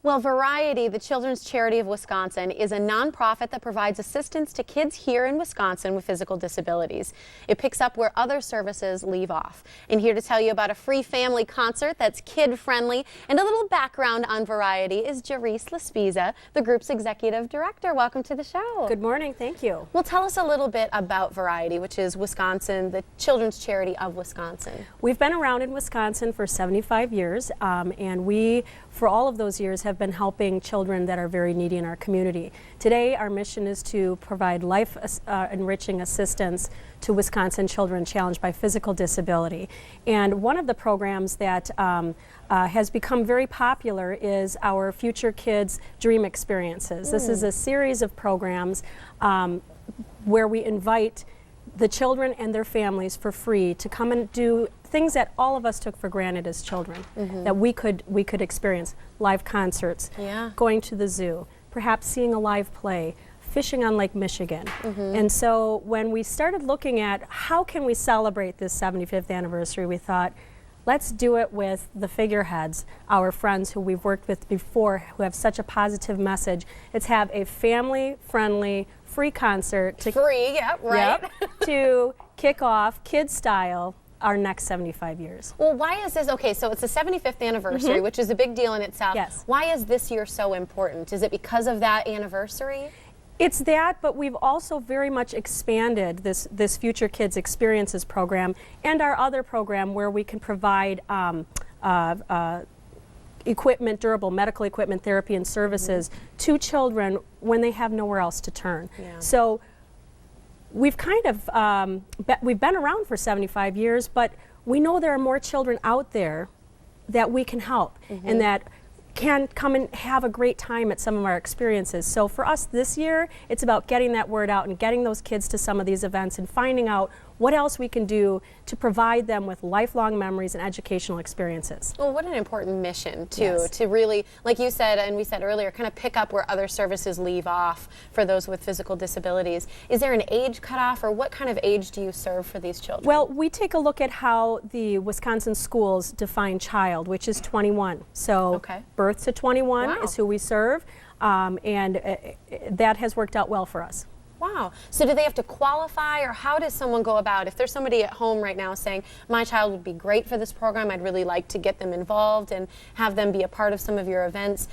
Well, Variety, the Children's Charity of Wisconsin, is a nonprofit that provides assistance to kids here in Wisconsin with physical disabilities. It picks up where other services leave off. And here to tell you about a free family concert that's kid-friendly and a little background on Variety is Jerice Laspiza, the group's executive director. Welcome to the show. Good morning, thank you. Well, tell us a little bit about Variety, which is Wisconsin, the Children's Charity of Wisconsin. We've been around in Wisconsin for 75 years, and we, for all of those years, have been helping children that are very needy in our community. Today, our mission is to provide life-enriching assistance to Wisconsin children challenged by physical disability. And one of the programs that has become very popular is our Future Kids Dream Experiences. This is a series of programs where we invite the children and their families for free to come and do things that all of us took for granted as children, that we could experience. Live concerts, going to the zoo, perhaps seeing a live play, fishing on Lake Michigan. And so when we started looking at how can we celebrate this 75th anniversary, we thought, let's do it with the Figureheads, our friends who we've worked with before, who have such a positive message. Let's have a family-friendly, free concert to to kick off, kid style, our next 75 years. Well, why is this, okay, so it's the 75th anniversary, which is a big deal in itself. Yes. Why is this year so important? Is it because of that anniversary? It's that, but we've also very much expanded this Future Kids Experiences program and our other program where we can provide equipment, durable medical equipment, therapy and services to children when they have nowhere else to turn. So we've kind of, we've been around for 75 years, but we know there are more children out there that we can help and that can come and have a great time at some of our experiences. So for us this year, it's about getting that word out and getting those kids to some of these events and finding out what else we can do to provide them with lifelong memories and educational experiences. Well, what an important mission, too, to really, like you said and we said earlier, kind of pick up where other services leave off for those with physical disabilities. Is there an age cutoff, or what kind of age do you serve for these children? Well, we take a look at how the Wisconsin schools define child, which is 21. So birth to 21 is who we serve, and that has worked out well for us. Wow. So do they have to qualify, or how does someone go about, if there's somebody at home right now saying, my child would be great for this program, I'd really like to get them involved and have them be a part of some of your events,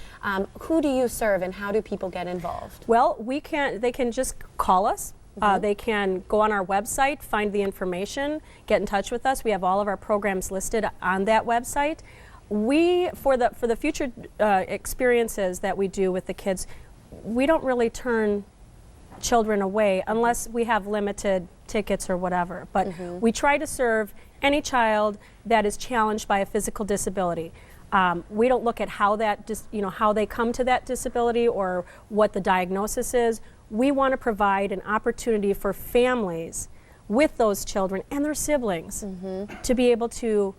who do you serve and how do people get involved? Well, they can just call us. They can go on our website, find the information, get in touch with us. We have all of our programs listed on that website. We, for the future experiences that we do with the kids, we don't really turn children away unless we have limited tickets or whatever. But we try to serve any child that is challenged by a physical disability. We don't look at how that, how they come to that disability or what the diagnosis is. We want to provide an opportunity for families with those children and their siblings to be able to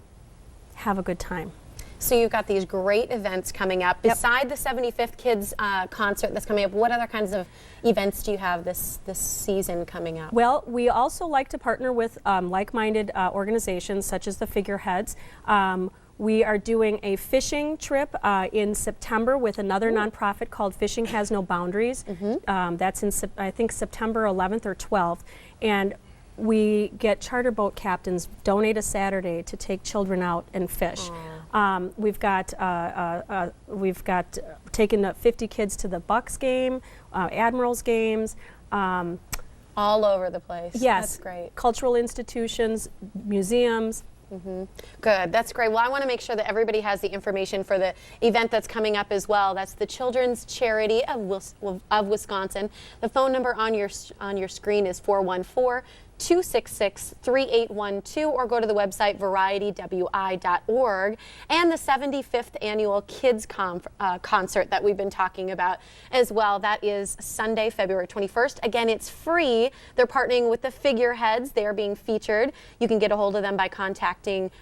have a good time. So you've got these great events coming up. Beside the 75th Kids concert that's coming up, what other kinds of events do you have this season coming up? Well, we also like to partner with like-minded organizations such as the Figureheads. We are doing a fishing trip in September with another nonprofit called Fishing Has No Boundaries. That's in, I think, September 11th or 12th. And we get charter boat captains donate a Saturday to take children out and fish. We've got taken 50 kids to the Bucks game, Admirals games. All over the place. Yes. That's great. Cultural institutions, museums. Good, that's great. Well, I want to make sure that everybody has the information for the event that's coming up as well. That's the Children's Charity of Wisconsin. The phone number on your screen is 414-266-3812, or go to the website varietywi.org. And the 75th annual Kids concert that we've been talking about as well. That is Sunday, February 21st. Again, it's free. They're partnering with the Figureheads. They are being featured. You can get a hold of them by contacting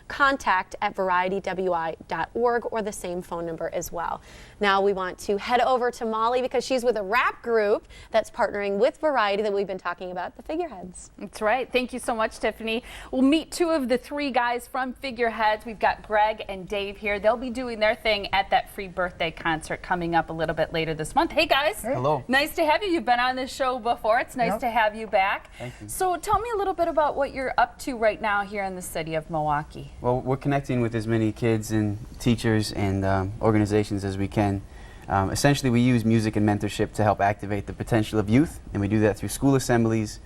contact@varietywi.org or the same phone number as well. Now we want to head over to Molly because she's with a rap group that's partnering with Variety that we've been talking about, the Figureheads. That's right. Thank you so much, Tiffany. We'll meet two of the three guys from Figureheads. We've got Greg and Dave here. They'll be doing their thing at that free birthday concert coming up a little bit later this month. Hey, guys. Hey. Hello. Nice to have you. You've been on this show before. It's nice to have you back. Thank you. So tell me a little bit about what you're up to right now here in the city of Milwaukee. Well, we're connecting with as many kids and teachers and organizations as we can. Essentially, we use music and mentorship to help activate the potential of youth, and we do that through school assemblies,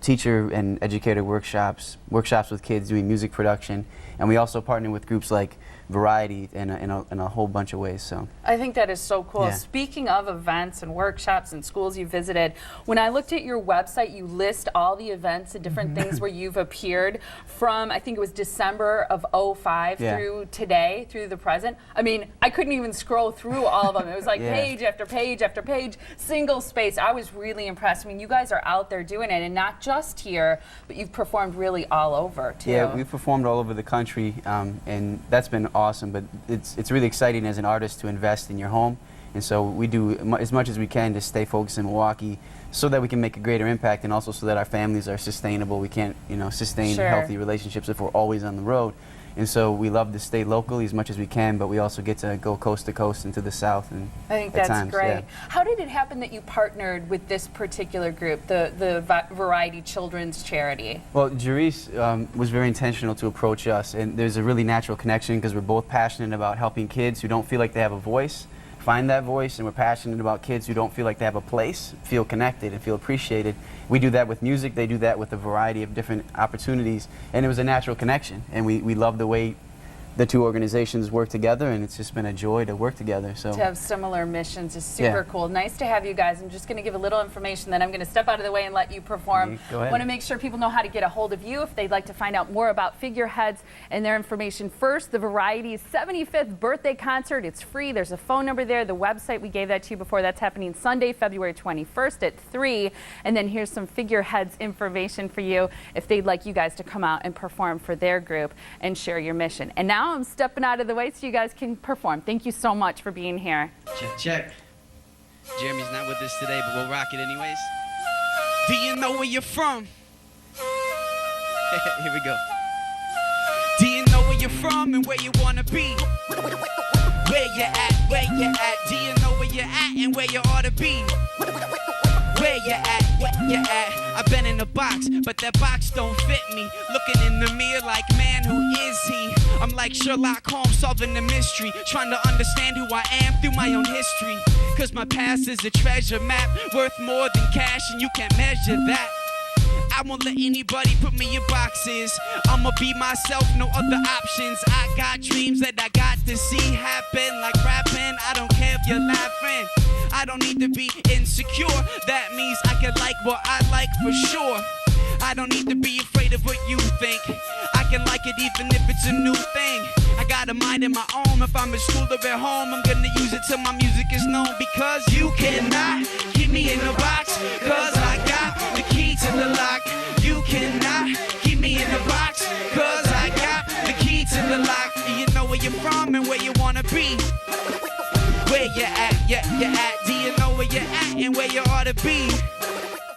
teacher and educator workshops with kids doing music production, and we also partner with groups like Variety in a whole bunch of ways. So I think that is so cool. Yeah. Speaking of events and workshops and schools you visited, when I looked at your website, you list all the events and different things where you've appeared from, I think it was December of '05 through today, through the present. I mean, I couldn't even scroll through all of them. It was like page after page after page, single space. I was really impressed. I mean, you guys are out there doing it, and not just here, but you've performed really all over too. yeah, we've performed all over the country, and that's been awesome. But it's really exciting as an artist to invest in your home, and so we do as much as we can to stay focused in Milwaukee, so that we can make a greater impact, and also so that our families are sustainable. We can't, sustain healthy relationships if we're always on the road. And so we love to stay locally as much as we can, but we also get to go coast to coast into the South. And I think at that's times, great. yeah. How did it happen that you partnered with this particular group, the Variety Children's Charity? Well, Jerice was very intentional to approach us, and there's a really natural connection because we're both passionate about helping kids who don't feel like they have a voice find that voice, and we're passionate about kids who don't feel like they have a place, feel connected and feel appreciated. We do that with music, they do that with a variety of different opportunities, and it was a natural connection, and we love the way the two organizations work together, and it's just been a joy to work together. So to have similar missions is super cool. Nice to have you guys. I'm just going to give a little information, then I'm going to step out of the way and let you perform. Go ahead. Want to make sure people know how to get a hold of you if they'd like to find out more about Figureheads and their information. First, the Variety's 75th birthday concert. It's free. There's a phone number there. The website, we gave that to you before. That's happening Sunday, February 21st at 3. And then here's some Figureheads information for you if they'd like you guys to come out and perform for their group and share your mission. And now I'm stepping out of the way so you guys can perform. Thank you so much for being here. Check, check. Jeremy's not with us today, but we'll rock it anyways. Do you know where you're from? Here we go. Do you know where you're from and where you wanna be? Where you at, where you at? Do you know where you're at and where you ought to be? Where you at, where you at? I've been in a box, but that box don't fit me. Looking in the mirror like, man, who is he? I'm like Sherlock Holmes solving the mystery, trying to understand who I am through my own history. Cause my past is a treasure map, worth more than cash, and you can't measure that. I won't let anybody put me in boxes. I'ma be myself, no other options. I got dreams that I got to see happen, like rapping. I don't care if you're laughing. I don't need to be insecure. That means I can like what I like for sure. I don't need to be afraid of what you think. I can like it even if it's a new thing. I got a mind of my own. If I'm at school or at home, I'm gonna use it till my music is known. Because you cannot keep me in a box, cause I got the key to the lock. You cannot keep me in a box, cause I got the key to the lock. You know where you're from and where you wanna be. Where you at, yeah, you at. Do you know where you're at and where you ought to be?